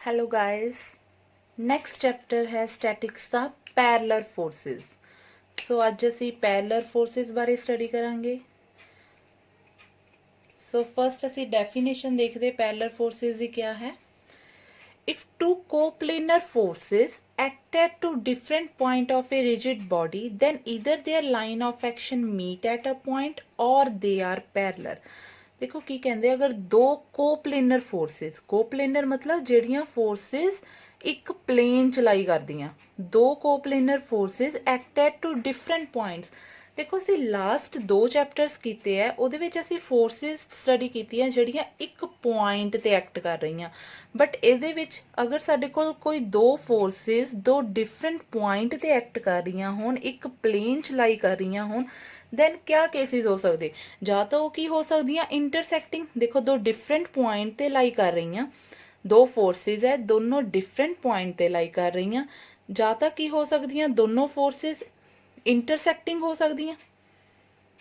Hello guys, next chapter है statics ਦਾ parallel forces. ਸੋ ਅੱਜ ਅਸੀਂ ਪੈਰਲਰ ਫੋਰਸਿਸ ਬਾਰੇ ਸਟੱਡੀ ਕਰਾਂਗੇ। ਸੋ ਫਸਟ ਅਸੀਂ ਡੈਫੀਨੇਸ਼ਨ ਦੇਖਦੇ ਪੈਰਲਰ ਫੋਰਸਿਸ ਦੀ ਕਿਆ ਹੈ। If two coplanar forces act at two different points of a rigid body, then either their line of action meet at a point or they are parallel। देखो की कहते अगर दो कोपलेनर forces, कोपलेनर मतलब ਜਿਹੜੀਆਂ फोर्सेस ਇੱਕ प्लेन ਚਲਾਈ ਕਰਦੀਆਂ, ਦੋ कोपलेनर forces act at two different points। देखो ਅਸੀਂ ਲਾਸਟ ਦੋ ਚੈਪਟਰਸ ਕੀਤੇ ਹੈ, ਉਹਦੇ ਵਿੱਚ ਅਸੀਂ ਫੋਰਸਿਸ ਸਟੱਡੀ ਕੀਤੀਆਂ ਜਿਹੜੀਆਂ ਇੱਕ ਪੁਆਇੰਟ ਤੇ ਐਕਟ ਕਰ ਰਹੀਆਂ। ਬਟ ਇਹਦੇ ਵਿੱਚ ਅਗਰ ਸਾਡੇ ਕੋਲ ਕੋਈ ਦੋ ਫੋਰਸਿਸ ਦੋ ਡਿਫਰੈਂਟ ਪੁਆਇੰਟ ਤੇ ਐਕਟ ਕਰ ਰਹੀਆਂ ਹੋਣ, ਇੱਕ ਪਲੇਨ ਚਲਾਈ ਕਰ ਰਹੀਆਂ ਹੋਣ, ਦੈਨ ਕਿਆ ਕੇਸਿਸ ਹੋ ਸਕਦੇ। ਜਾਂ ਤਾਂ ਉਹ ਕੀ ਹੋ ਸਕਦੀਆਂ ਇੰਟਰਸੈਕਟਿੰਗ, ਦੇਖੋ ਦੋ ਡਿਫਰੈਂਟ ਪੁਆਇੰਟ ਤੇ ਲਾਈ ਕਰ ਰਹੀਆਂ, ਦੋ ਫੋਰਸਿਸ ਹੈ ਦੋਨੋਂ ਡਿਫਰੈਂਟ ਪੁਆਇੰਟ ਤੇ ਲਾਈ ਕਰ ਰਹੀਆਂ। ਜਾਂ ਤਾਂ ਕੀ ਹੋ ਸਕਦੀਆਂ ਦੋਨੋਂ ਫੋਰਸਿਸ ਇੰਟਰਸੈਕਟਿੰਗ ਹੋ ਸਕਦੀਆਂ,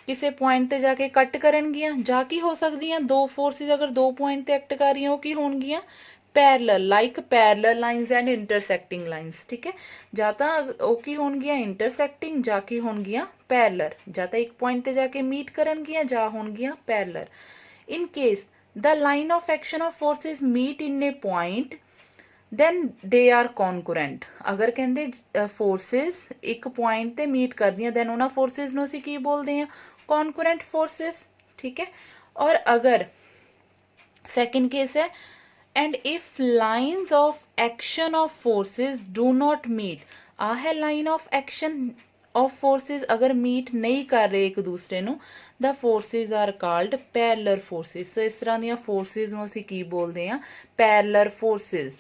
ਕਿਸੇ ਪੁਆਇੰਟ ਤੇ ਜਾ ਕੇ ਕੱਟ ਕਰਨਗੀਆਂ। ਜਾਂ ਕੀ ਹੋ ਸਕਦੀਆਂ ਦੋ ਫੋਰਸਿਸ ਅਗਰ ਦੋ ਪੁਆਇੰਟ ਤੇ ਐਕਟ ਕਰ ਰਹੀਆਂ ਉਹ ਕੀ ਹੋਣਗੀਆਂ parallel, like parallel lines and intersecting lines. ਠੀਕ ਹੈ, ਜਾਂ ਤਾਂ ਉਹ ਕੀ ਹੋਣਗੀਆਂ ਇੰਟਰਸੈਕਟਿੰਗ, ਜਾਂ ਕੀ ਹੋਣਗੀਆਂ ਪੈਰਲਲ। ਜਾਂ ਤਾਂ ਇੱਕ ਪੁਆਇੰਟ ਤੇ ਜਾ ਕੇ ਮੀਟ ਕਰਨਗੀਆਂ ਜਾਂ ਹੋਣਗੀਆਂ parallel. In case the line of action of forces meet in a point, then they are concurrent। ਅਗਰ ਕਹਿੰਦੇ forces ਇੱਕ ਪੁਆਇੰਟ ਤੇ ਮੀਟ ਕਰਦੀਆਂ, then ਉਹਨਾਂ forces ਨੂੰ ਅਸੀਂ ਕੀ ਬੋਲਦੇ ਹਾਂ concurrent forces। ਠੀਕ ਹੈ, ਔਰ ਅਗਰ second case ਹੈ and if lines of action of forces do not meet, ਆ ਹੈ line of action of forces ਅਗਰ meet ਨਹੀਂ ਕਰ ਰਹੇ ਇੱਕ ਦੂਸਰੇ ਨੂੰ, the forces are called parallel forces। ਸੋ ਇਸ ਤਰ੍ਹਾਂ ਦੀਆਂ forces ਨੂੰ ਅਸੀਂ ਕੀ ਬੋਲਦੇ ਹਾਂ parallel forces,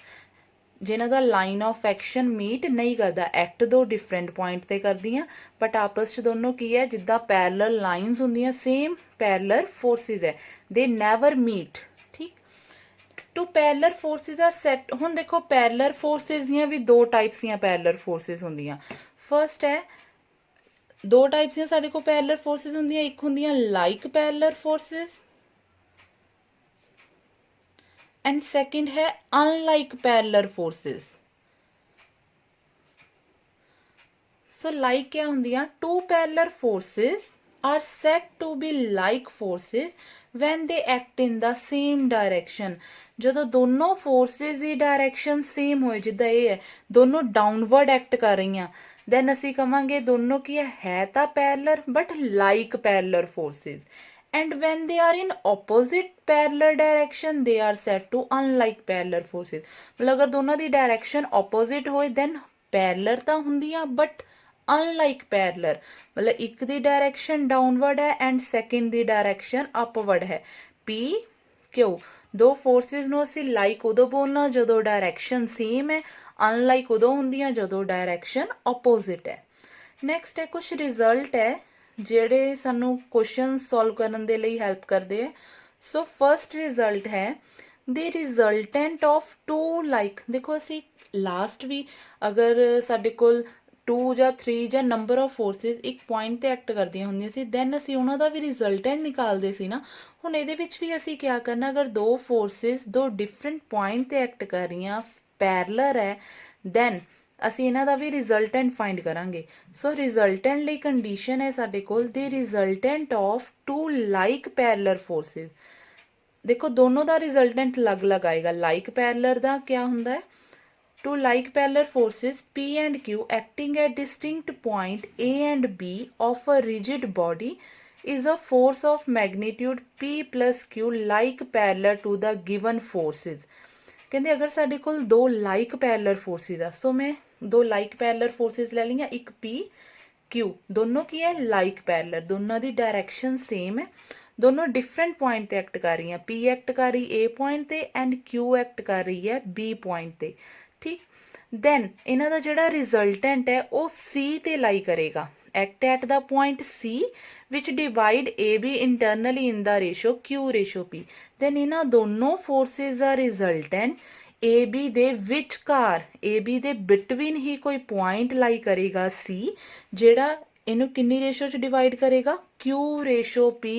ਜਿਨ੍ਹਾਂ ਦਾ ਲਾਈਨ ਆਫ ਐਕਸ਼ਨ ਮੀਟ ਨਹੀਂ ਕਰਦਾ। ਐਕਟ ਦੋ ਡਿਫਰੈਂਟ ਪੁਆਇੰਟ ਤੇ ਕਰਦੀਆਂ ਬਟ ਆਪਸ ਚ ਦੋਨੋਂ ਕੀ ਹੈ ਜਿੱਦਾਂ ਪੈਰਲਲ ਲਾਈਨਸ ਹੁੰਦੀਆਂ, ਸੇਮ ਪੈਰਲਲ ਫੋਰਸਿਸ ਹੈ, ਦੇ ਨੈਵਰ ਮੀਟ। ਠੀਕ, two parallel forces are set. ਹੁਣ ਦੇਖੋ ਪੈਰਲਰ ਫੋਰਸਿਸ ਦੀਆਂ ਵੀ ਦੋ ਟਾਈਪਸ ਦੀਆਂ ਪੈਰਲਰ ਫੋਰਸਿਸ ਹੁੰਦੀਆਂ। ਫਰਸਟ ਹੈ ਦੋ ਟਾਈਪਸ ਦੀਆਂ ਸਾਡੇ ਕੋਲ ਪੈਰਲਰ ਫੋਰਸਿਸ ਹੁੰਦੀਆਂ, ਇੱਕ ਹੁੰਦੀਆਂ like parallel forces and second ਹੈ unlike parallel forces. So like ਕਿਆ ਹੁੰਦੀਆਂ, two parallel forces are said to be like forces when they act in the same direction। ਜਦੋਂ ਦੋਨੋਂ forces ਦੀ direction same ਹੋਏ, ਜਿੱਦਾਂ ਇਹ ਹੈ ਦੋਨੋਂ downward act ਕਰ ਰਹੀਆਂ, then ਅਸੀਂ ਕਵਾਂਗੇ ਦੋਨੋਂ ਕੀ ਹੈ ਤਾਂ parallel but like parallel forces। and when they are in opposite parallel direction they are said to unlike parallel forces। ਮਤਲਬ ਅਗਰ ਦੋਨਾਂ ਦੀ direction opposite ਹੋਏ then parallel ਤਾਂ ਹੁੰਦੀਆਂ but unlike parallel। मतलब एक दी डायरेक्शन डाउनवर्ड है and second the direction upward है। P Q दो फोर्सेस ਨੂੰ ਅਸੀਂ ਲਾਈਕ ਉਦੋਂ ਬੋਲਣਾ ਜਦੋਂ ਡਾਇਰੈਕਸ਼ਨ ਸੇਮ ਹੈ, ਅਨਲਾਈਕ ਉਦੋਂ ਹੁੰਦੀਆਂ ਜਦੋਂ ਡਾਇਰੈਕਸ਼ਨ ਆਪੋਜ਼ਿਟ ਹੈ। ਨੈਕਸਟ ਹੈ ਕੁਝ ਰਿਜ਼ਲਟ ਹੈ ਜਿਹੜੇ ਸਾਨੂੰ ਕੁਐਸਚਨ ਸੋਲਵ ਕਰਨ ਦੇ ਲਈ ਹੈਲਪ ਕਰਦੇ ਹੈ। ਸੋ ਫਰਸਟ ਰਿਜ਼ਲਟ ਹੈ the resultant of two like। ਦੇਖੋ ਅਸੀਂ ਲਾਸਟ ਵੀ ਅਗਰ ਸਾਡੇ ਕੋਲ 2 ਜਾਂ 3 ਜਾਂ ਨੰਬਰ ਆਫ ਫੋਰਸਿਸ ਇੱਕ ਪੁਆਇੰਟ ਤੇ ਐਕਟ ਕਰਦੀਆਂ ਹੁੰਦੀਆਂ ਸੀ, ਦੈਨ ਅਸੀਂ ਉਹਨਾਂ ਦਾ ਵੀ ਰਿਜ਼ਲਟੈਂਟ ਨਿਕਾਲਦੇ ਸੀ ਨਾ। ਹੁਣ ਇਹਦੇ ਵਿੱਚ ਵੀ ਅਸੀਂ ਕੀ ਕਰਨਾ, ਅਗਰ ਦੋ ਫੋਰਸਿਸ ਦੋ ਡਿਫਰੈਂਟ ਪੁਆਇੰਟ ਤੇ ਐਕਟ ਕਰ ਰਹੀਆਂ ਪੈਰਲਰ ਹੈ, ਦੈਨ ਅਸੀਂ ਇਹਨਾਂ ਦਾ ਵੀ ਰਿਜ਼ਲਟੈਂਟ ਫਾਈਂਡ ਕਰਾਂਗੇ। ਸੋ ਰਿਜ਼ਲਟੈਂਟ ਲਈ ਕੰਡੀਸ਼ਨ ਹੈ ਸਾਡੇ ਕੋਲ the resultant of two like parallel forces. ਦੇਖੋ ਦੋਨੋਂ ਦਾ ਰਿਜ਼ਲਟੈਂਟ ਅਲੱਗ-ਅਲੱਗ ਆਏਗਾ। ਲਾਈਕ ਪੈਰਲਰ ਦਾ ਕੀ ਹੁੰਦਾ ਹੈ, two like parallel forces P and Q acting at distinct point A and B of a rigid body is a force of magnitude P plus Q like parallel to the given forces। ਕਹਿੰਦੇ ਅਗਰ ਸਾਡੇ ਕੋਲ ਦੋ like parallel forces ਆ, ਸੋ ਮੈਂ ਦੋ like parallel forces ਲੈ ਲਈਆਂ, ਇੱਕ P Q, ਦੋਨੋਂ ਕੀ ਹੈ like parallel, ਦੋਨਾਂ ਦੀ ਡਾਇਰੈਕਸ਼ਨ ਸੇਮ ਹੈ, ਦੋਨੋਂ ਡਿਫਰੈਂਟ ਪੁਆਇੰਟ ਤੇ ਐਕਟ ਕਰ ਰਹੀਆਂ। P ਐਕਟ ਕਰ ਰਹੀ A ਪੁਆਇੰਟ ਤੇ ਐਂਡ Q ਐਕਟ ਕਰ ਰਹੀ ਹੈ B ਪੁਆਇੰਟ ਤੇ। ਠੀਕ, ਦੈਨ ਇਹਨਾਂ ਦਾ ਜਿਹੜਾ ਰਿਜ਼ਲਟੈਂਟ ਹੈ ਉਹ C ਤੇ ਲਾਈ ਕਰੇਗਾ, act at the point C which divide AB internally in the ratio Q ratio P। Then ਇਹਨਾਂ ਦੋਨੋਂ ਫੋਰਸਿਸ ਦਾ ਰਿਜ਼ਲਟੈਂਟ AB ਦੇ ਵਿਚਕਾਰ, AB ਦੇ ਬਿਟਵੀਨ ਹੀ ਕੋਈ ਪੁਆਇੰਟ ਲਾਈ ਕਰੇਗਾ C, ਜਿਹੜਾ ਇਹਨੂੰ ਕਿੰਨੀ ਰੇਸ਼ੋ ਚ ਡਿਵਾਈਡ ਕਰੇਗਾ Q ratio P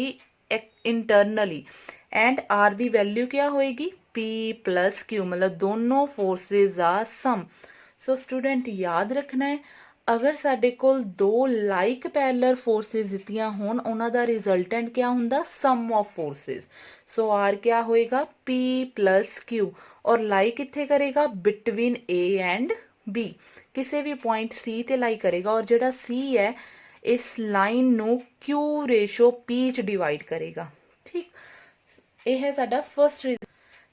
internally, and R the value ਕਿਆ ਹੋਏਗੀ P plus Q, मतलब दोनों फोर्सेस आ सम। सो स्टूडेंट याद रखना है, अगर ਸਾਡੇ ਕੋਲ ਦੋ ਲਾਈਕ ਪੈਰਲਰ ਫੋਰਸਿਸ ਦਿੱਤੀਆਂ ਹੋਣ, ਉਹਨਾਂ ਦਾ ਰਿਜ਼ਲਟੈਂਟ ਕਿਆ ਹੁੰਦਾ, ਸਮ ਆਫ ਫੋਰਸਿਸ। ਸੋ R ਕਿਆ ਹੋਏਗਾ, P plus Q, ਔਰ ਲਾਈ ਕਿੱਥੇ ਕਰੇਗਾ, ਬਿਟਵੀਨ A ਐਂਡ B, ਕਿਸੇ ਵੀ ਪੁਆਇੰਟ C ਤੇ ਲਾਈ ਕਰੇਗਾ, ਔਰ ਜਿਹੜਾ C ਹੈ ਇਸ ਲਾਈਨ ਨੂੰ Q ਰੇਸ਼ੋ P ਚ ਡਿਵਾਈਡ ਕਰੇਗਾ। ਠੀਕ, ਇਹ ਹੈ ਸਾਡਾ ਫਰਸਟ ਰਿਜ਼ਲਟ।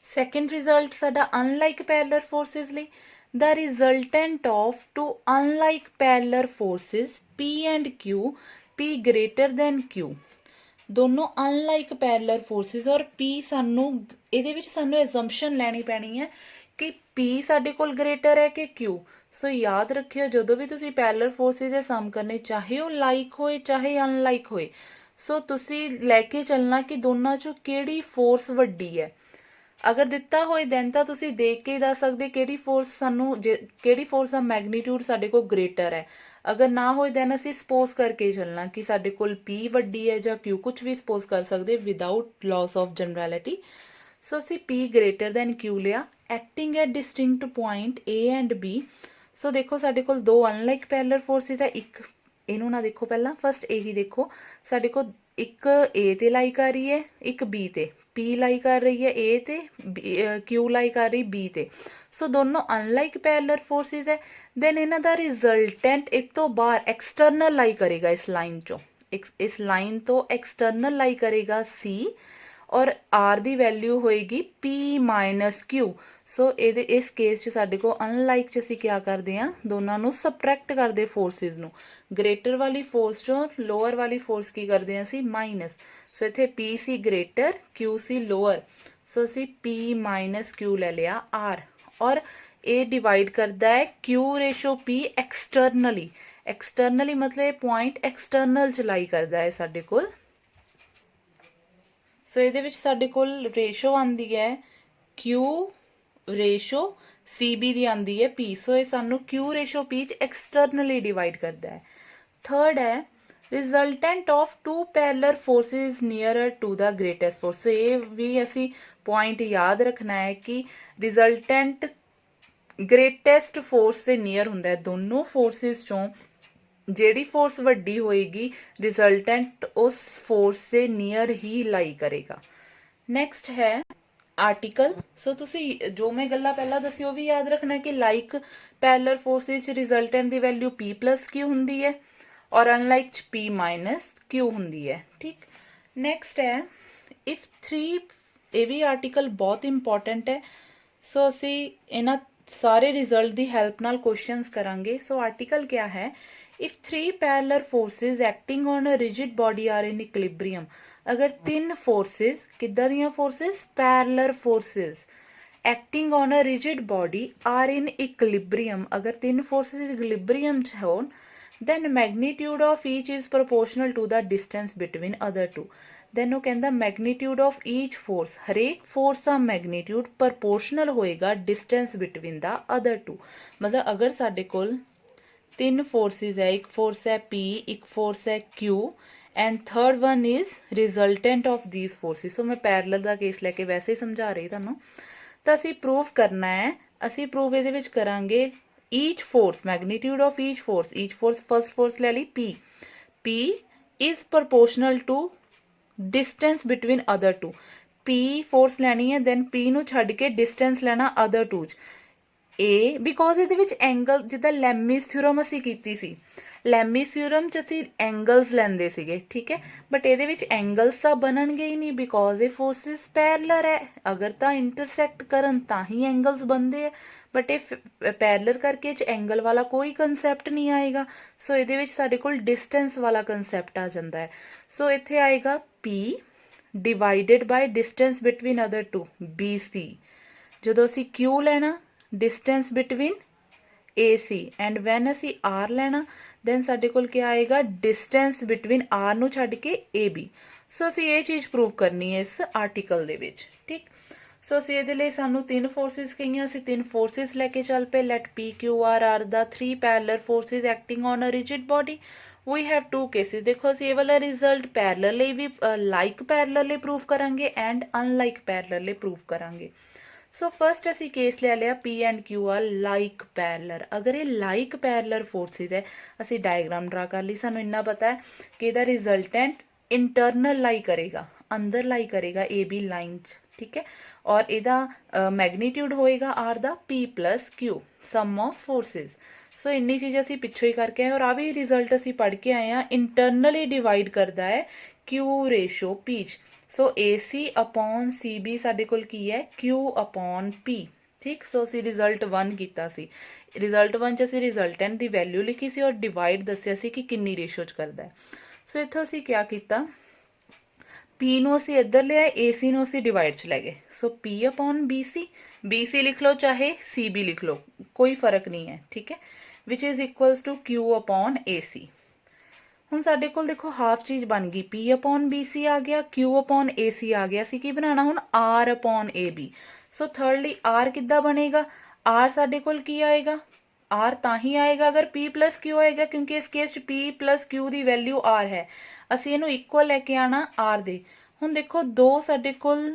ਸੈਕੰਡ ਰਿਜ਼ਲਟ ਸਾਡਾ ਅਨਲਾਈਕ ਪੈਰਲਰ ਫੋਰਸਿਸ ਲਈ, the resultant of two unlike parallel forces P and Q, P greater than Q, ਦੋਨੋਂ unlike parallel forces, ਔਰ P ਸਾਨੂੰ ਇਹਦੇ ਵਿੱਚ ਸਾਨੂੰ assumption ਲੈਣੀ ਪੈਣੀ ਹੈ ਕਿ P ਸਾਡੇ ਕੋਲ greater ਹੈ ਕਿ Q। ਸੋ ਯਾਦ ਰੱਖਿਓ ਜਦੋਂ ਵੀ ਤੁਸੀਂ parallel forces ਦੇ ਸਮ ਕਰਨੇ, ਚਾਹੇ ਉਹ like ਹੋਏ ਚਾਹੇ unlike ਹੋਏ, ਸੋ ਤੁਸੀਂ ਲੈ ਕੇ ਚੱਲਣਾ ਕਿ ਦੋਨਾਂ ਚੋਂ ਕਿਹੜੀ ਫੋਰਸ ਵੱਡੀ ਹੈ। ਅਗਰ ਦਿੱਤਾ ਹੋਏ ਦੈਨ ਤਾਂ ਤੁਸੀਂ ਦੇਖ ਕੇ ਦੱਸ ਸਕਦੇ ਕਿਹੜੀ ਫੋਰਸ ਸਾਨੂੰ ਕਿਹੜੀ ਫੋਰਸ ਦਾ ਮੈਗਨੀਟਿਊਡ ਸਾਡੇ ਕੋਲ ਗ੍ਰੇਟਰ ਹੈ। ਅਗਰ ਨਾ ਹੋਏ ਦੈਨ ਅਸੀਂ ਸਪੋਜ਼ ਕਰਕੇ ਚੱਲਣਾ ਕਿ ਸਾਡੇ ਕੋਲ P ਵੱਡੀ ਹੈ ਜਾਂ Q, ਕੁਝ ਵੀ ਸਪੋਜ਼ ਕਰ ਸਕਦੇ ਵਿਦਾਊਟ ਲਾਸ ਆਫ ਜਨਰੈਲਿਟੀ। ਸੋ ਅਸੀਂ P ਗ੍ਰੇਟਰ ਦੈਨ Q ਲਿਆ, acting at distinct point A and B। ਸੋ ਦੇਖੋ ਸਾਡੇ ਕੋਲ ਦੋ ਅਨਲਾਈਕ ਪੈਰਲਰ ਫੋਰਸਿਸ ਹੈ, ਇੱਕ ਇਹਨੂੰ ਨਾ ਦੇਖੋ ਪਹਿਲਾਂ, ਫਸਟ ਇਹੀ ਦੇਖੋ, ਸਾਡੇ ਕੋਲ ਇੱਕ A ਤੇ ਲਾਈ ਕਰ ਰਹੀ ਹੈ, ਇੱਕ B ਤੇ, P ਲਾਈ ਕਰ ਰਹੀ ਹੈ A ਤੇ, Q ਲਾਈ ਕਰ ਰਹੀ B ਤੇ। ਸੋ ਦੋਨੋਂ ਅਨਲਾਈਕ ਪੈਰਲਰ ਫੋਰਸਿਸ ਹੈ। ਦੈਨ ਇਹਨਾਂ ਦਾ ਰਿਜ਼ਲਟੈਂਟ ਇੱਕ ਤੋਂ ਬਾਹਰ ਐਕਸਟਰਨਲ ਲਾਈ ਕਰੇਗਾ, ਇਸ ਲਾਈਨ ਚੋਂ, ਇਸ ਲਾਈਨ ਤੋਂ ਐਕਸਟਰਨਲ ਲਾਈ ਕਰੇਗਾ C, ਔਰ R ਦੀ ਵੈਲਿਊ ਹੋਏਗੀ P ਮਾਈਨਸ Q। ਸੋ ਇਹਦੇ ਇਸ ਕੇਸ 'ਚ ਸਾਡੇ ਕੋਲ ਅਨਲਾਈਕ 'ਚ ਅਸੀਂ ਕਿਆ ਕਰਦੇ ਹਾਂ, ਦੋਨਾਂ ਨੂੰ ਸਬਟਰੈਕਟ ਕਰਦੇ ਫੋਰਸਿਸ ਨੂੰ, ਗ੍ਰੇਟਰ ਵਾਲੀ ਫੋਰਸ 'ਚੋਂ ਲੋਅਰ ਵਾਲੀ ਫੋਰਸ ਕੀ ਕਰਦੇ ਹਾਂ ਅਸੀਂ, ਮਾਈਨਸ। ਸੋ ਇੱਥੇ P ਸੀ ਗ੍ਰੇਟਰ, Q ਸੀ ਲੋਅਰ, ਸੋ ਅਸੀਂ P ਮਾਈਨਸ Q ਲੈ ਲਿਆ R, ਔਰ ਇਹ ਡਿਵਾਈਡ ਕਰਦਾ ਹੈ Q ratio P externally. Externally ਮਤਲਬ ਇਹ ਪੁਆਇੰਟ ਐਕਸਟਰਨਲ ਚ ਲਾਈ ਕਰਦਾ ਹੈ ਸਾਡੇ ਕੋਲ। ਸੋ ਇਹਦੇ ਵਿੱਚ ਸਾਡੇ ਕੋਲ ਰੇਸ਼ੋ ਆਂਦੀ ਹੈ Q ਰੇਸ਼ੋ CB ਦੀ ਆਂਦੀ ਹੈ P। ਸੋ ਇਹ ਸਾਨੂੰ Q ਰੇਸ਼ੋ P ਚ ਐਕਸਟਰਨਲੀ ਡਿਵਾਈਡ ਕਰਦਾ ਹੈ। ਥਰਡ ਹੈ resultant of two parallel forces nearer to the greatest force। ਸੋ ਇਹ ਵੀ ਅਸੀਂ ਪੁਆਇੰਟ ਯਾਦ ਰੱਖਣਾ ਹੈ ਕਿ resultant greatest force ਦੇ ਨੀਅਰ ਹੁੰਦਾ ਹੈ। ਦੋਨੋਂ ਫੋਰਸਿਸ ਚੋਂ ਜਿਹੜੀ ਫੋਰਸ ਵੱਡੀ ਹੋਏਗੀ ਰਿਜ਼ਲਟੈਂਟ ਉਸ ਫੋਰਸ ਦੇ ਨੀਅਰ ਹੀ ਲਾਈ ਕਰੇਗਾ। ਨੈਕਸਟ ਹੈ ਆਰਟੀਕਲ। ਸੋ ਤੁਸੀਂ ਜੋ ਮੈਂ ਗੱਲਾਂ ਪਹਿਲਾਂ ਦੱਸੀ ਉਹ ਵੀ ਯਾਦ ਰੱਖਣਾ ਕਿ ਲਾਈਕ ਪੈਰਲਰ ਫੋਰਸਿਸ ਚ ਰਿਜ਼ਲਟੈਂਟ ਦੀ ਵੈਲਿਊ P plus Q ਹੁੰਦੀ ਹੈ ਔਰ ਅਨਲਾਈਕ ਚ P minus Q ਹੁੰਦੀ ਹੈ। ਠੀਕ, ਨੈਕਸਟ ਹੈ ਇਫ 3, ਇਹ ਵੀ ਆਰਟੀਕਲ ਬਹੁਤ ਇੰਪੋਰਟੈਂਟ ਹੈ। ਸੋ ਅਸੀਂ ਇਹਨਾਂ ਸਾਰੇ ਰਿਜ਼ਲਟ ਦੀ ਹੈਲਪ ਨਾਲ ਕੁਐਸਚਨਸ ਕਰਾਂਗੇ। ਸੋ ਆਰਟੀਕਲ ਕਿਆ ਹੈ, if 3 parallel forces acting on a rigid body are in equilibrium। ਅਗਰ 3 forces, ਕਿੱਦਾਂ ਦੀਆਂ forces, parallel forces acting on a rigid body are in equilibrium, ਅਗਰ 3 forces equilibrium ਚ ਹੋਣ, then magnitude of each is proportional to the distance between other two। then ਉਹ ਕਹਿੰਦਾ magnitude of each force, ਹਰੇਕ force ਦਾ magnitude proportional ਹੋਏਗਾ distance between the other two। ਮਤਲਬ ਅਗਰ ਸਾਡੇ ਕੋਲ 3 forces ਹੈ, ਇੱਕ force ਹੈ P, ਇੱਕ force ਹੈ Q and third one is resultant of these forces। ਸੋ ਮੈਂ ਪੈਰਲਲ ਦਾ ਕੇਸ ਲੈ ਕੇ ਵੈਸੇ ਹੀ ਸਮਝਾ ਰਹੀ ਤੁਹਾਨੂੰ। ਤਾਂ ਅਸੀਂ ਪ੍ਰੂਵ ਕਰਨਾ ਹੈ, ਅਸੀਂ ਪ੍ਰੂਵ ਇਹਦੇ ਵਿੱਚ ਕਰਾਂਗੇ each force, magnitude of each force, first force ਲੈ ਲਈ P is proportional to distance between other two। P force ਲੈਣੀ ਹੈ, then P ਨੂੰ ਛੱਡ ਕੇ distance ਲੈਣਾ other two ਚ। A ਬਿਕੋਜ਼ ਇਹਦੇ ਵਿੱਚ ਐਂਗਲ, ਜਿੱਦਾਂ ਲੈਮਿਸ ਥਿਊਰਮ ਅਸੀਂ ਕੀਤੀ ਸੀ, ਲੈਮਿਸ ਥਿਊਰਮ ਚ ਅਸੀਂ ਐਂਗਲਸ ਲੈਂਦੇ ਸੀਗੇ, ਠੀਕ ਹੈ, ਬਟ ਇਹਦੇ ਵਿੱਚ ਐਂਗਲਸ ਤਾਂ ਬਣਨਗੇ ਹੀ ਨਹੀਂ ਬਿਕੋਜ਼ ਇਹ ਫੋਰਸਿਸ ਪੈਰਲਰ ਹੈ। ਅਗਰ ਤਾਂ ਇੰਟਰਸੈਕਟ ਕਰਨ ਤਾਂ ਹੀ ਐਂਗਲਸ ਬਣਦੇ ਆ, ਬਟ ਇਹ ਪੈਰਲਰ ਕਰਕੇ ਚ ਐਂਗਲ ਵਾਲਾ ਕੋਈ ਕੰਸੈਪਟ ਨਹੀਂ ਆਏਗਾ। ਸੋ ਇਹਦੇ ਵਿੱਚ ਸਾਡੇ ਕੋਲ ਡਿਸਟੈਂਸ ਵਾਲਾ ਕੰਸੈਪਟ ਆ ਜਾਂਦਾ ਹੈ। ਸੋ ਇੱਥੇ ਆਏਗਾ P divided by distance between other two BC। ਜਦੋਂ ਅਸੀਂ Q ਲੈਣਾ distance between AC and when ਅਸੀਂ R ਲੈਣਾ then ਸਾਡੇ ਕੋਲ ਕੀ ਆਏਗਾ distance between R ਨੂੰ ਛੱਡ ਕੇ AB। ਸੋ ਅਸੀਂ ਇਹ ਚੀਜ਼ ਪ੍ਰੂਵ ਕਰਨੀ ਹੈ ਇਸ ਆਰਟੀਕਲ ਦੇ ਵਿੱਚ। ਠੀਕ, ਸੋ ਅਸੀਂ ਇਹਦੇ ਲਈ ਸਾਨੂੰ 3 ਫੋਰਸਿਸ ਕਹੀਆਂ, ਅਸੀਂ 3 ਫੋਰਸਿਸ ਲੈ ਕੇ ਚੱਲ ਪਏ। Let P Q R are the 3 parallel forces acting on a rigid body। we have 2 cases। ਦੇਖੋ ਅਸੀਂ ਇਹ ਵਾਲਾ ਰਿਜ਼ਲਟ ਪੈਰਲਲ ਲਈ ਵੀ ਲਾਈਕ ਪੈਰਲਲ ਲਈ ਪ੍ਰੂਵ ਕਰਾਂਗੇ ਐਂਡ ਅਨਲਾਈਕ ਪੈਰਲਲ ਲਈ ਪ੍ਰੂਵ ਕਰਾਂਗੇ। ਸੋ ਫਸਟ ਅਸੀਂ ਕੇਸ ਲੈ ਲਿਆ P and Q are like parallel. ਅਗਰ ਇਹ ਲਾਈਕ ਪੈਰਲਰ ਫੋਰਸਿਸ ਹੈ, ਅਸੀਂ ਡਾਇਗਰਾਮ ਡਰਾ ਕਰ ਲਈ। ਸਾਨੂੰ ਇੰਨਾ ਪਤਾ ਹੈ ਕਿ ਇਹਦਾ ਰਿਜ਼ਲਟੈਂਟ ਇੰਟਰਨਲ ਲਾਈ ਕਰੇਗਾ, ਅੰਦਰ ਲਾਈ ਕਰੇਗਾ AB ਲਾਈਨ 'ਚ, ਠੀਕ ਹੈ। ਔਰ ਇਹਦਾ ਮੈਗਨੀਟਿਊਡ ਹੋਏਗਾ R ਦਾ P plus Q, sum of forces. So ਇੰਨੀ ਚੀਜ਼ ਅਸੀਂ ਪਿੱਛੋਂ ਹੀ ਕਰਕੇ ਆਏ, ਔਰ ਆ ਵੀ ਰਿਜ਼ਲਟ ਅਸੀਂ ਪੜ੍ਹ ਕੇ ਆਏ ਹਾਂ। ਇੰਟਰਨਲੀ ਡਿਵਾਈਡ ਕਰਦਾ ਹੈ Q ਰੇਸ਼ੋ P 'ਚ। ਸੋ AC upon CB ਸਾਡੇ ਕੋਲ ਕੀ ਹੈ, Q upon P, ਠੀਕ। ਸੋ ਅਸੀਂ ਰਿਜ਼ਲਟ 1 ਕੀਤਾ ਸੀ। ਰਿਜ਼ਲਟ 1 'ਚ ਅਸੀਂ ਰਿਜ਼ਲਟੈਂਟ ਦੀ ਵੈਲਿਊ ਲਿਖੀ ਸੀ ਔਰ ਡਿਵਾਈਡ ਦੱਸਿਆ ਸੀ ਕਿ ਕਿੰਨੀ ਰੇਸ਼ੋ 'ਚ ਕਰਦਾ ਹੈ। ਸੋ ਇੱਥੋਂ ਅਸੀਂ ਕੀ ਕੀਤਾ, P ਨੂੰ ਅਸੀਂ ਇੱਧਰ ਲਿਆ, AC ਨੂੰ ਅਸੀਂ ਡਿਵਾਈਡ 'ਚ ਲੈ ਗਏ। ਸੋ P upon BC, BC ਲਿਖ ਲਓ ਚਾਹੇ CB ਲਿਖ ਲਓ, ਕੋਈ ਫਰਕ ਨਹੀਂ ਹੈ, ਠੀਕ ਹੈ, which is equals to Q upon AC। ਹੁਣ ਸਾਡੇ ਕੋਲ ਦੇਖੋ ਹਾਫ ਚੀਜ਼ ਬਣ ਗਈ, P upon BC ਆ ਗਿਆ, Q upon AC ਆ ਗਿਆ। ਅਸੀਂ ਕੀ ਬਣਾਉਣਾ ਹੁਣ, R upon AB। ਸੋ ਥਰਡਲੀ R ਕਿੱਦਾਂ ਬਣੇਗਾ, R ਸਾਡੇ ਕੋਲ ਕੀ ਆਏਗਾ, R ਤਾਂ ਹੀ ਆਏਗਾ ਅਗਰ P plus Q ਆਏਗਾ, ਕਿਉਂਕਿ ਇਸ ਕੇਸ 'ਚ P plus Q ਦੀ ਵੈਲਿਊ R ਹੈ। ਅਸੀਂ ਇਹਨੂੰ ਇਕੁਅਲ ਲੈ ਕੇ ਆਣਾ R ਦੇ। ਹੁਣ ਦੇਖੋ ਦੋ ਸਾਡੇ ਕੋਲ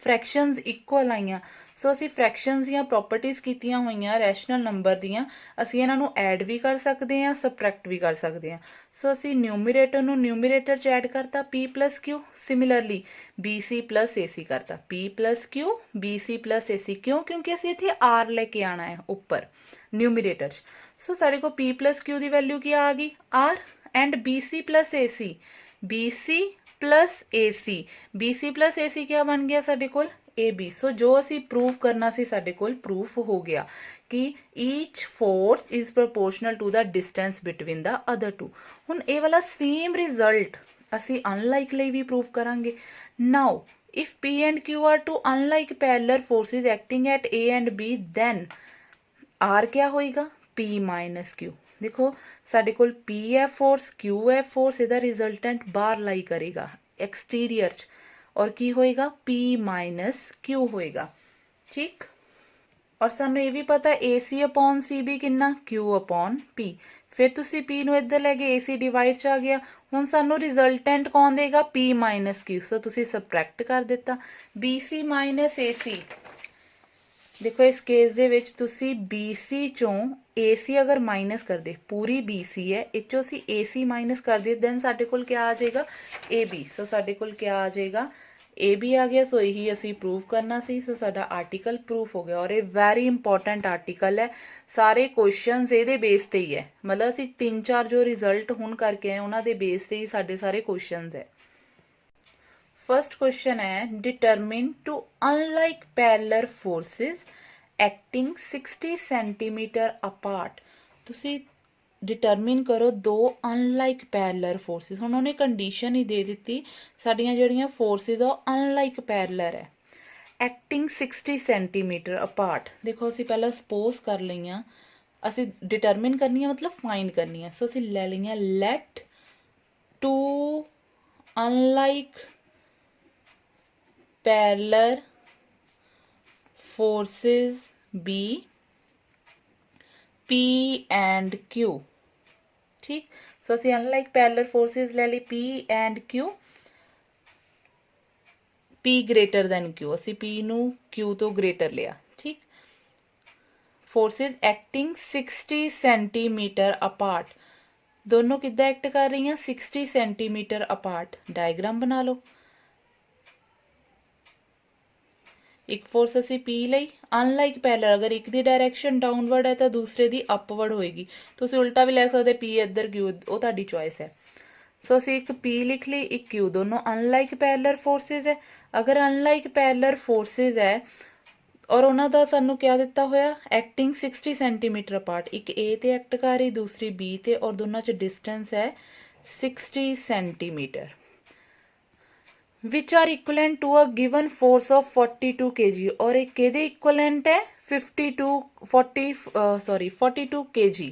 ਫ੍ਰੈਕਸ਼ਨਸ ਇਕੁਅਲ ਆਈਆਂ। ਸੋ ਅਸੀਂ ਫ੍ਰੈਕਸ਼ਨਸ ਦੀਆਂ ਪ੍ਰੋਪਰਟੀਜ਼ ਕੀਤੀਆਂ ਹੋਈਆਂ ਰੈਸ਼ਨਲ ਨੰਬਰ ਦੀਆਂ, ਅਸੀਂ ਇਹਨਾਂ ਨੂੰ ਐਡ ਵੀ ਕਰ ਸਕਦੇ ਹਾਂ, ਸਬਟਰੈਕਟ ਵੀ ਕਰ ਸਕਦੇ ਹਾਂ। ਸੋ ਅਸੀਂ ਨਿਊਮੀਰੇਟਰ ਨੂੰ ਨਿਊਮੀਰੇਟਰ 'ਚ ਐਡ ਕਰਤਾ P plus Q, similarly BC plus AC ਕਰਤਾ P plus Q BC plus AC। ਕਿਉਂ, ਕਿਉਂਕਿ ਅਸੀਂ ਇੱਥੇ R ਲੈ ਕੇ ਆਣਾ ਹੈ ਉੱਪਰ ਨਿਊਮੀਰੇਟਰ 'ਚ। ਸੋ ਸਾਡੇ ਕੋਲ P plus Q ਦੀ ਵੈਲਿਊ ਕੀ ਆ ਗਈ, R, and BC plus AC, BC plus AC, BC plus AC क्या बन गया ਸਾਡੇ ਕੋਲ, AB। ਸੋ ਜੋ ਅਸੀਂ ਪ੍ਰੂਫ ਕਰਨਾ ਸੀ ਸਾਡੇ ਕੋਲ ਪ੍ਰੂਫ ਹੋ ਗਿਆ ਕਿ each force is proportional to the distance between the other two। ਹੁਣ ਇਹ ਵਾਲਾ ਸੇਮ ਰਿਜ਼ਲਟ ਅਸੀਂ ਅਨਲਾਈਕ ਲਈ ਵੀ ਪ੍ਰੂਫ ਕਰਾਂਗੇ। ਨਾਓ if P and Q are two unlike parallel forces acting at A and B, then R क्या ਹੋਏਗਾ, P minus Q। ਦੇਖੋ ਸਾਡੇ ਕੋਲ P ਹੈ ਫੋਰਸ, Q ਹੈ ਫੋਰਸ, ਇਹਦਾ ਰਿਜ਼ਲਟੈਂਟ ਬਾਹਰ ਲਾਈ ਕਰੇਗਾ ਐਕਸਟੀਰੀਅਰ 'ਚ, ਔਰ ਕੀ ਹੋਏਗਾ, P minus Q ਹੋਏਗਾ, ਠੀਕ। ਔਰ ਸਾਨੂੰ ਇਹ ਵੀ ਪਤਾ AC upon CB ਕਿੰਨਾ, Q upon P। ਫਿਰ ਤੁਸੀਂ P ਨੂੰ ਇੱਧਰ ਲੈ ਗਏ, AC ਡਿਵਾਈਡ 'ਚ ਆ ਗਿਆ। ਹੁਣ ਸਾਨੂੰ ਰਿਜ਼ਲਟੈਂਟ ਕੌਣ ਦੇਗਾ, P minus Q। ਸੋ ਤੁਸੀਂ ਸਬਟਰੈਕਟ ਕਰ ਦਿੱਤਾ BC minus AC। ਦੇਖੋ ਇਸ ਕੇਸ ਦੇ ਵਿੱਚ ਤੁਸੀਂ BC ਚੋਂ AC ਅਗਰ ਮਾਈਨਸ ਕਰਦੇ, ਪੂਰੀ BC ਹੈ, ਇਹ ਚੋਂ ਅਸੀਂ AC ਮਾਈਨਸ ਕਰਦੇ, ਦੈਨ ਸਾਡੇ ਕੋਲ ਕੀ ਆ ਜਾਏਗਾ, AB। ਸੋ ਸਾਡੇ ਕੋਲ ਕੀ ਆ ਜਾਏਗਾ, AB ਆ ਗਿਆ। ਸੋ ਇਹੀ ਅਸੀਂ ਪ੍ਰੂਵ ਕਰਨਾ ਸੀ। ਸੋ ਸਾਡਾ ਆਰਟੀਕਲ ਪ੍ਰੂਫ ਹੋ ਗਿਆ, ਔਰ ਇਹ ਵੈਰੀ ਇੰਪੋਰਟੈਂਟ ਆਰਟੀਕਲ ਹੈ। ਸਾਰੇ ਕੁਐਸਚਨਸ ਇਹਦੇ ਬੇਸ ਤੇ ਹੀ ਹੈ, ਮਤਲਬ ਅਸੀਂ 3-4 ਜੋ ਰਿਜ਼ਲਟ ਹੁਣ ਕਰਕੇ ਆਏ ਉਹਨਾਂ ਦੇ ਬੇਸ ਤੇ ਹੀ ਸਾਡੇ ਸਾਰੇ ਕੁਐਸਚਨਸ ਹੈ। फर्स्ट क्वेश्चन है, determine two unlike parallel forces acting 60 centimetre apart. तुसी डिटरमिन करो दो अनलाइक पैरेलल फोर्सेस। हुण उन्हें कंडीशन ही दे दी, साडियां जिहड़ियां फोर्सेस अनलाइक पैरेलल है, एक्टिंग 60 सेंटीमीटर अपार्ट। देखो असीं पहला सपोज कर लईआं, असीं डिटरमिन करनी है मतलब फाइंड करनी है। सो असीं ले लईआं let two unlike parallel forces B P and Q, ठीक। सो ਅਸੀਂ अनलाइक पैरेलल forces ले ली P and Q, P greater than Q, ਅਸੀਂ P ਨੂੰ Q ਤੋਂ greater ਲਿਆ, ठीक। forces acting 60 सेंटीमीटर apart, दोनों किद्दां एक्ट कर रही हैं, 60 सेंटीमीटर apart। डायग्राम बना लो। एक फोर्स ਅਸੀਂ P ਲਈ अनलाइक पैरेलल, अगर एक दी डायरेक्शन डाउनवर्ड है तो दूसरे दी अपवर्ड होएगी। ਤੁਸੀਂ उल्टा भी ले सकते, P इधर Q, वो ਤੁਹਾਡੀ चॉइस है। सो ਅਸੀਂ एक P लिख ली, एक Q, दोनों अनलाइक पैरेलल फोर्सेस है। अगर अनलाइक पैरेलल फोर्सेस है और ਉਹਨਾਂ ਦਾ ਸਾਨੂੰ क्या ਦਿੱਤਾ ਹੋਇਆ, एक्टिंग 60 सेंटीमीटर अपार्ट, एक A ਤੇ एक्ट कर रही, दूसरी B ਤੇ, और दोनों ਚ डिस्टेंस है 60 centimetre, which are equivalent to a given force of 42 kg। और एक केदे equivalent है 42 kg।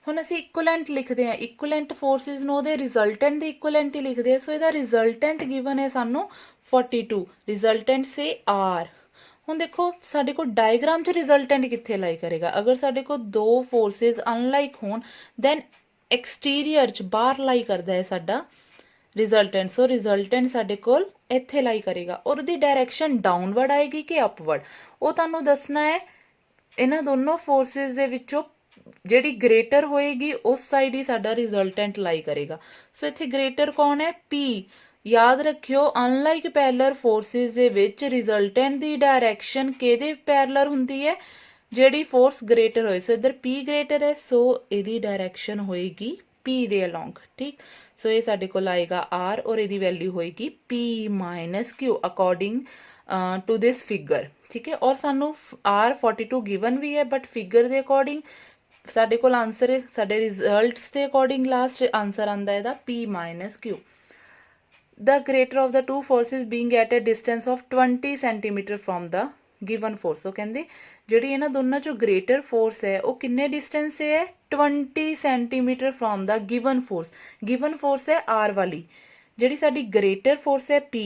ਹੁਣ ਅਸੀਂ ਇਕੁਇਵਲੈਂਟ ਲਿਖਦੇ ਹਾਂ, ਇਕੁਇਵਲੈਂਟ ਫੋਰਸਿਸ ਨੂੰ ਉਹਦੇ ਰਿਜ਼ਲਟੈਂਟ ਦੇ ਇਕੁਇਵਲੈਂਟ ਹੀ ਲਿਖਦੇ ਆ। ਸੋ ਇਹਦਾ ਰਿਜ਼ਲਟੈਂਟ ਗਿਵਨ ਹੈ ਸਾਨੂੰ 42, ਰਿਜ਼ਲਟੈਂਟ ਸੇ R। ਹੁਣ ਦੇਖੋ ਸਾਡੇ ਕੋਲ ਡਾਇਗਰਾਮ 'ਚ ਰਿਜ਼ਲਟੈਂਟ ਕਿੱਥੇ ਲਾਈ ਕਰੇਗਾ, ਅਗਰ ਸਾਡੇ ਕੋਲ ਦੋ ਫੋਰਸਿਸ ਅਨਲਾਈਕ ਹੋਣ ਦੈਨ ਐਕਸਟੀਰੀਅਰ 'ਚ ਬਾਹਰ ਲਾਈ ਕਰਦਾ ਹੈ ਸਾਡਾ रिजल्टेंट। सो रिजल्टेंट साडे कोल इत्थे लाई करेगा और उहदी डायरैक्शन डाउनवर्ड आएगी कि अपवर्ड, वो तुहानूं दसना है। इन्हां दोनों फोर्सिस दे विचों ਜਿਹੜੀ ग्रेटर होएगी उस साइड ही साडा रिजल्टेंट लाई करेगा। सो इत्थे ग्रेटर कौन है? P। याद रखियो अनलाइक पैरेलल फोर्सिस दे विच रिजल्टेंट दी डायरैक्शन किहदे पैरेलल हुंदी है? ਜਿਹੜੀ फोर्स ग्रेटर होए। सो इधर P ग्रेटर है, सो इहदी डायरैक्शन होएगी P दे अलोंग। ठीक, सो ये साडे कोल आएगा R और इहदी वैल्यू होएगी P minus Q according to this figure. ठीक है, और सानू R42 गिवन भी है, बट फिगर दे अकॉर्डिंग साडे कोल आंसर साडे रिजल्ट्स दे अकॉर्डिंग लास्ट आंसर आंदा है P minus Q। The greater of the two forces being at a distance of 20 centimetre from the given force. वो कहते जी इन्होंने दोनों चो ग्रेटर फोर्स है वो किन्ने डिस्टेंस से है? 20 centimetre from the given force. Given force है आर वाली, जी साडी ग्रेटर फोर्स है P,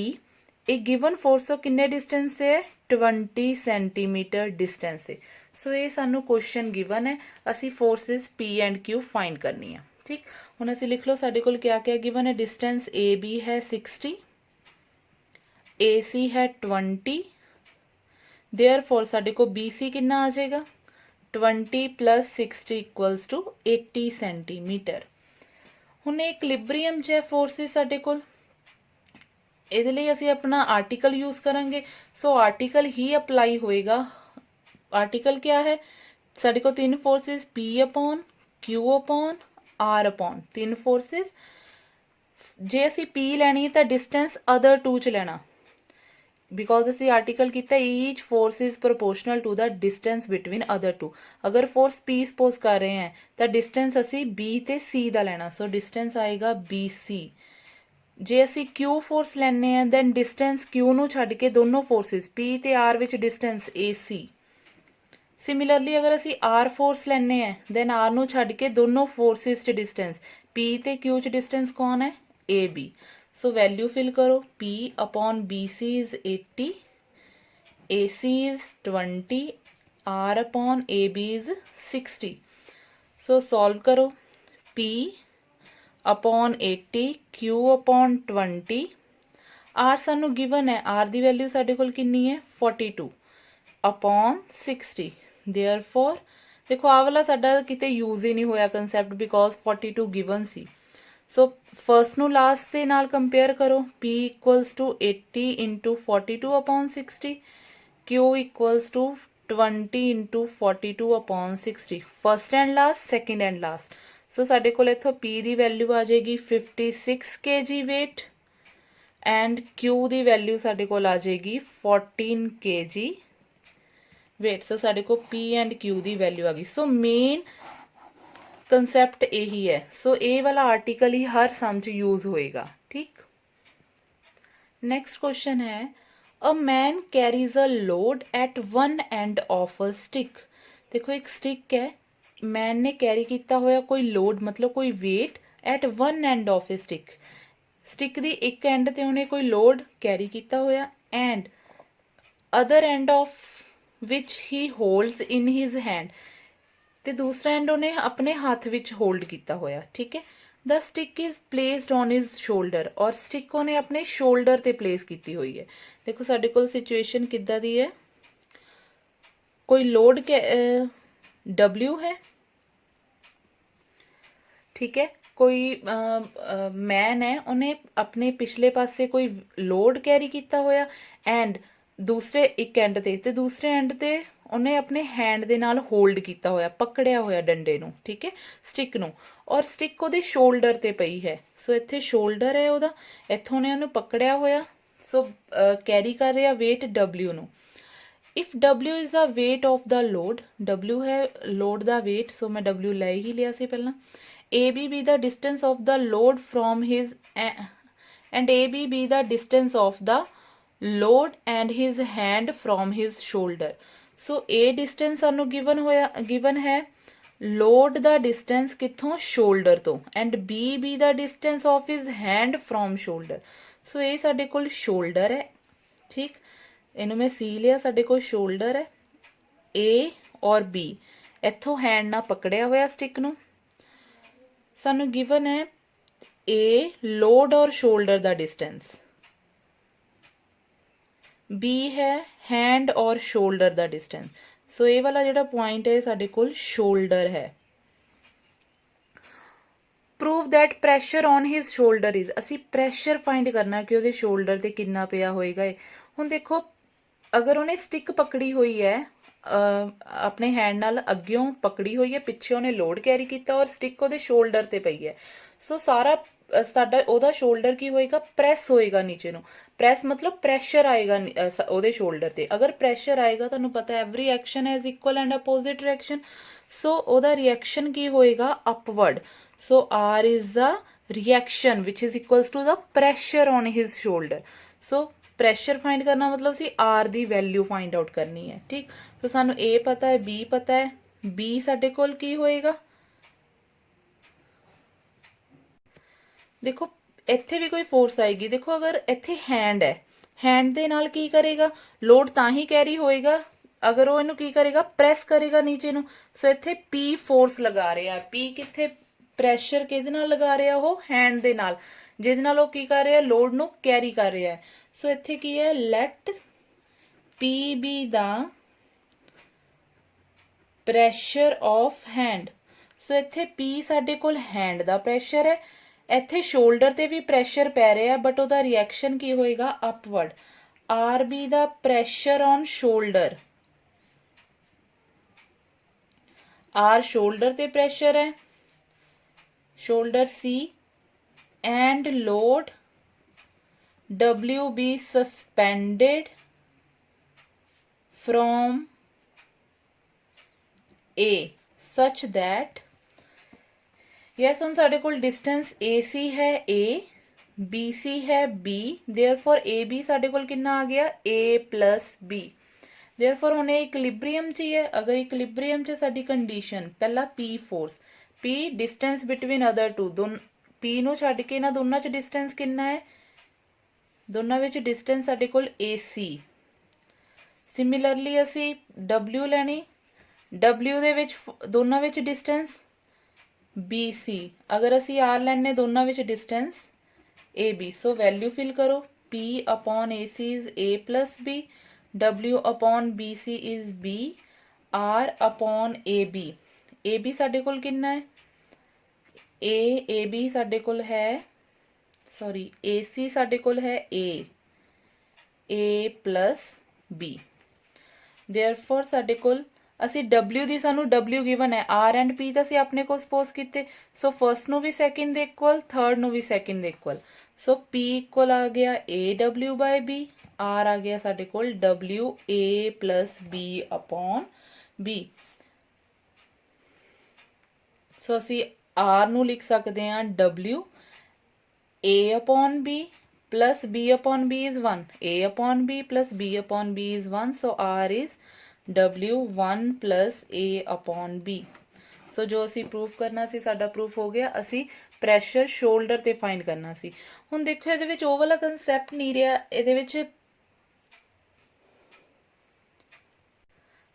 एक गिवन फोर्स तो किन्ने डिस्टेंस से है? 20 सेंटीमीटर डिस्टेंस से। सो ये सानू क्वेश्चन गिवन है, असी forces P and Q find करनी है। ठीक, हुण असी लिख लो साडे कोल क्या क्या गिवन है। डिस्टेंस AB है 60, AC है 20, देयरफॉर साडे को BC कितना आ जाएगा? 20 प्लस 60 इक्वल्स टू 80 सेंटीमीटर। हुण इक्विलिब्रियम च है फोर्सिस साडे कोल, इहदे लई असीं अपना आर्टिकल यूज करांगे। सो आर्टिकल ही अप्लाई होएगा। आर्टिकल क्या है? साडे को तीन forces P upon Q upon R upon तीन फोर्सिस। जे असीं P लैनी है तो डिस्टेंस अदर टू च लेना, बिकॉज असी आर्टिकल किया each force is proportional to the distance between other two. अगर फोर्स P सपोज कर रहे हैं तो डिस्टेंस असी B ते C का लेना। सो डिस्टेंस आएगा BC। जे असी Q फोर्स लैने हैं दैन डिस्टेंस Q नू छड्ड के दोनों फोर्सिस P ते R विच डिस्टेंस AC। सिमिलरली अगर असी R फोर्स लैने हैं दैन R नू छड्ड के दोनों फोर्सिस च डिस्टेंस P ते Q च डिस्टेंस कौन है? AB। सो वैल्यू फिल करो। P upon BC is 80, AC is 20, R upon AB is 60। So solve करो। P upon 80, Q upon 20, R सानू गिवन है, R दी वैल्यू साडे कोल कितनी है? 42 अपॉन 60। देयरफॉर देखो आ वाला साडा किते यूज ही नहीं होया कंसैप्ट, बिकॉज 42 गिवन सी। सो फर्स्ट नू लास्ट दे नाल कंपेयर करो। P equals to 80 into 42 upon 60, Q equals to 20 into 42 upon 60। First and last, second and last. So साडे कोल इत्थों P दी वैल्यू आ जाएगी 56 kg वेट एंड Q दी वैल्यू साडे कोल आ जाएगी 14 kg वेट। सो साडे को P एंड Q दी वैल्यू आ गई। सो मेन कंसैप्ट यही है। सो ए वाला आर्टिकल ही हर सम च यूज होएगा। ठीक, नेक्स्ट क्वेश्चन है a man carries a load at one end of a stick. देखो एक स्टिक है, मैन ने कैरी किया होया कोई लोड मतलब कोई weight at one end of a stick. Stick दी एक एंड ते उन्हें कोई लोड कैरी किया होया end other end of which he holds in his hand, ते दूसरा एंड उन्हें अपने हाथ विच होल्ड किया होया। ठीक है, the stick is placed on his shoulder, और स्टिक उन्हें अपने शोल्डर ते प्लेस की हुई है। देखो साडे कोल सिचुएशन किद्दां दी है, कोई लोड के W है। ठीक है, कोई मैन है उन्हें अपने पिछले पासे कोई लोड कैरी किया होया एंड दूसरे एक एंड ते दूसरे एंड ते उन्हें अपने हैंड दे नाल होल्ड किया होया, पकड़िया होया डंडे नू। ठीक है, स्टिक नू, और स्टिक ओदे शोल्डर ते पई है। सो इत्थे शोल्डर है ओदा, इत्थों ने उन्हें पकड़िया होया। सो कैरी कर रहा वेट W नू। If W is the weight of the load, W है लोड दा वेट, सो मैं W ले ही लिया सी पहला। AB be the distance of the load from his and AB be the distance of the load and his hand from his shoulder. So A distance सानू given है load the distance किथों shoulder तो and B be the distance of his hand from shoulder. So A साडे कोल shoulder है। ठीक, इन्हों मैं C लिया, साडे कोल shoulder है A और B, इथों हैंड ना पकड़िया होया स्टिक नू। सानू गिवन है A load or shoulder the distance, B है hand और shoulder ਦਾ distance. ਸੋ ਇਹ ਵਾਲਾ ਜਿਹੜਾ ਪੁਆਇੰਟ ਹੈ ਸਾਡੇ ਕੋਲ shoulder ਹੈ. prove that pressure on his shoulder is, ਅਸੀਂ pressure find ਕਰਨਾ ਕਿ ਉਹਦੇ shoulder ਤੇ ਕਿੰਨਾ ਪਿਆ ਹੋਏਗਾ. ਹੁਣ ਦੇਖੋ ਅਗਰ ਉਹਨੇ ਸਟਿਕ ਪਕੜੀ ਹੋਈ ਹੈ ਆਪਣੇ ਹੈਂਡ ਨਾਲ ਅੱਗਿਓਂ ਪਕੜੀ ਹੋਈ ਹੈ, ਪਿੱਛੇ ਉਹਨੇ ਲੋਡ ਕੈਰੀ ਕੀਤਾ ਔਰ ਸਟਿਕ ਉਹਦੇ ਸ਼ੋਲਡਰ ਤੇ ਪਈ ਹੈ. ਸੋ ਸਾਰਾ ਸਾਡਾ ਉਹਦਾ ਸ਼ੋਲਡਰ ਕੀ ਹੋਏਗਾ, ਪ੍ਰੈਸ ਹੋਏਗਾ ਨੀਚੇ ਨੂੰ. ਪ੍ਰੈਸ ਮਤਲਬ ਪ੍ਰੈਸ਼ਰ ਆਏਗਾ ਉਹਦੇ ਸ਼ੋਲਡਰ ਤੇ. ਅਗਰ ਪ੍ਰੈਸ਼ਰ ਆਏਗਾ, ਤੁਹਾਨੂੰ ਪਤਾ every action has equal and opposite reaction. So ਉਹਦਾ ਰਿਐਕਸ਼ਨ ਕੀ ਹੋਏਗਾ, upward. So R is the reaction which is equals to the pressure on his shoulder. So pressure find ਕਰਨਾ ਮਤਲਬ ਸੀ ਆਰ ਦੀ ਵੈਲਿਊ ਫਾਈਂਡ ਆਊਟ ਕਰਨੀ ਹੈ. ਠੀਕ, ਸੋ ਸਾਨੂੰ A ਪਤਾ ਹੈ, B ਪਤਾ ਹੈ. B ਸਾਡੇ ਕੋਲ ਕੀ ਹੋਏਗਾ, ਦੇਖੋ ਇੱਥੇ ਵੀ ਕੋਈ ਫੋਰਸ ਆਏਗੀ. ਦੇਖੋ ਅਗਰ ਇੱਥੇ ਹੈਂਡ ਹੈ, ਹੈਂਡ ਦੇ ਨਾਲ ਕੀ ਕਰੇਗਾ, ਲੋਡ ਤਾਂ ਹੀ ਕੈਰੀ ਹੋਏਗਾ ਅਗਰ ਉਹ ਇਹਨੂੰ ਕੀ ਕਰੇਗਾ, ਪ੍ਰੈਸ ਕਰੇਗਾ ਨੀਚੇ ਨੂੰ. ਸੋ ਇੱਥੇ P ਫੋਰਸ ਲਗਾ ਰਿਹਾ. P ਕਿੱਥੇ, ਪ੍ਰੈਸ਼ਰ ਕਿਹਦੇ ਨਾਲ ਲਗਾ ਰਿਹਾ, ਉਹ ਹੈਂਡ ਦੇ ਨਾਲ, ਜਿਹਦੇ ਨਾਲ ਉਹ ਕੀ ਕਰ ਰਿਹਾ, ਲੋਡ ਨੂੰ ਕੈਰੀ ਕਰ ਰਿਹਾ. ਸੋ ਇੱਥੇ ਕੀ ਹੈ, let P be the pressure of hand. So ਇੱਥੇ P ਸਾਡੇ ਕੋਲ ਹੈਂਡ ਦਾ ਪ੍ਰੈਸ਼ਰ ਹੈ, ਇੱਥੇ ਸ਼ੋਲਡਰ ਤੇ ਵੀ ਪ੍ਰੈਸ਼ਰ ਪੈ ਰਿਹਾ ਬਟ ਉਹਦਾ ਰਿਐਕਸ਼ਨ ਕੀ ਹੋਏਗਾ, upward. R be the pressure on shoulder, R shoulder ਤੇ ਪ੍ਰੈਸ਼ਰ ਹੈ, shoulder C, and load W be suspended from A such that, yes, ਹੁਣ ਸਾਡੇ ਕੋਲ distance AC ਹੈ A, BC ਹੈ B, therefore AB ਸਾਡੇ ਕੋਲ ਕਿੰਨਾ ਆ ਗਿਆ, A plus B. therefore ਹੁਣ ਇਹ ਇਕਲਿਬਰੀਅਮ 'ਚ ਹੀ ਹੈ. ਅਗਰ ਇਕਲਿਬਰੀਅਮ 'ਚ ਸਾਡੀ ਕੰਡੀਸ਼ਨ, ਪਹਿਲਾ P force, P distance between other two, P ਨੂੰ ਛੱਡ ਕੇ ਇਹਨਾਂ ਦੋਨਾਂ 'ਚ distance ਕਿੰਨਾ ਹੈ, ਦੋਨਾਂ ਵਿੱਚ distance ਸਾਡੇ ਕੋਲ AC. ਸਿਮਿਲਰਲੀ ਅਸੀਂ W ਲੈਣੀ, W ਦੇ ਵਿੱਚ ਦੋਨਾਂ ਵਿੱਚ distance BC. ਅਗਰ ਅਸੀਂ R ਲੈਣੇ ਦੋਨਾਂ ਵਿੱਚ distance AB. ਸੋ ਵੈਲਿਊ ਫਿਲ ਕਰੋ, P upon AC is A plus B, W upon BC is B, R upon AB. AB ਸਾਡੇ ਕੋਲ ਕਿੰਨਾ ਹੈ, AB ਸਾਡੇ ਕੋਲ ਹੈ, ਸੌਰੀ AC ਸਾਡੇ ਕੋਲ ਹੈ A plus B. therefore ਸਾਡੇ ਕੋਲ, ਅਸੀਂ W ਦੀ, ਸਾਨੂੰ W ਗਿਵਨ ਹੈ, R ਐਂਡ P ਤਾਂ ਅਸੀਂ ਆਪਣੇ ਕੋਲ ਸਪੋਜ਼ ਕੀਤੇ. ਸੋ ਫਰਸਟ ਨੂੰ ਵੀ ਸੈਕਿੰਡ ਦੇ ਇਕੁਅਲ, ਥਰਡ ਨੂੰ ਵੀ ਸੈਕਿੰਡ ਦੇ ਇਕੁਅਲ. ਸੋ P ਇਕੁਅਲ ਆ ਗਿਆ AW by B, R ਆ ਗਿਆ ਸਾਡੇ ਕੋਲ WA plus B upon B. ਸੋ ਅਸੀਂ R ਨੂੰ ਲਿਖ ਸਕਦੇ ਹਾਂ W A upon B plus B upon B is 1. A upon B plus B upon B is 1. So R is W1 plus A upon B. So ਜੋ ਅਸੀਂ proof ਕਰਨਾ ਸੀ ਸਾਡਾ proof ਹੋ ਗਿਆ. ਅਸੀਂ ਪ੍ਰੈਸ਼ਰ ਸ਼ੋਲਡਰ ਤੇ ਫਾਈਂਡ ਕਰਨਾ ਸੀ. ਹੁਣ ਦੇਖੋ ਇਹਦੇ ਵਿੱਚ ਉਹ ਵਾਲਾ ਕਨਸੈਪਟ ਨਹੀਂ ਰਿਹਾ. ਇਹਦੇ ਵਿੱਚ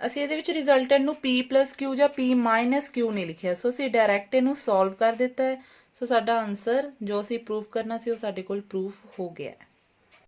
ਅਸੀਂ ਇਹਦੇ ਵਿੱਚ ਰਿਜ਼ਲਟੈਂਟ ਨੂੰ P plus Q ਜਾਂ P minus Q ਨਹੀਂ ਲਿਖਿਆ. ਸੋ ਅਸੀਂ ਡਾਇਰੈਕਟ ਇਹਨੂੰ ਸੋਲਵ ਕਰ ਦਿੱਤਾ ਹੈ. ਸੋ ਸਾਡਾ ਆਨਸਰ ਜੋ ਅਸੀਂ ਪ੍ਰੂਫ ਕਰਨਾ ਸੀ ਉਹ ਸਾਡੇ ਕੋਲ ਪ੍ਰੂਫ ਹੋ ਗਿਆ ਹੈ.